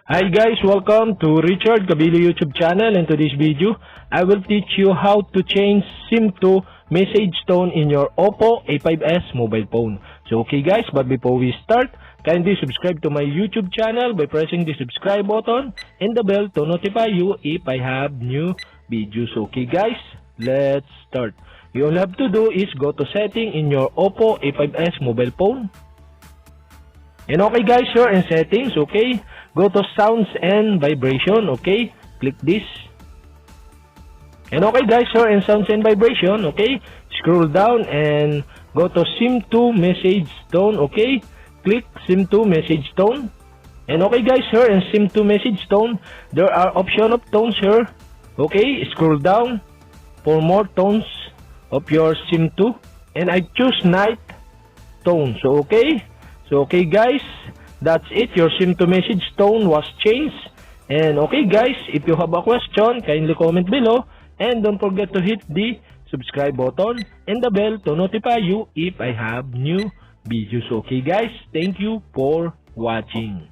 Hi guys, welcome to Richard Cabile YouTube channel. In today's video, I will teach you how to change SIM to message tone in your Oppo A5s mobile phone. So okay guys, but before we start, kindly subscribe to my YouTube channel by pressing the subscribe button and the bell to notify you if I have new videos. Okay guys, let's start. You all have to do is go to setting in your Oppo A5s mobile phone. And okay guys, here in settings, okay, go to sounds and vibration, okay, click this. And okay guys, here in sounds and vibration, okay, scroll down and go to SIM to message tone, okay, click SIM to message tone. And okay guys, here in SIM to message tone, there are option of tones here, okay, scroll down for more tones of your SIM to, and I choose night tone, so okay. So okay guys, that's it. Your SIM to message tone was changed. And okay guys, if you have a question, kindly comment below. And don't forget to hit the subscribe button and the bell to notify you if I have new videos. Okay guys, thank you for watching.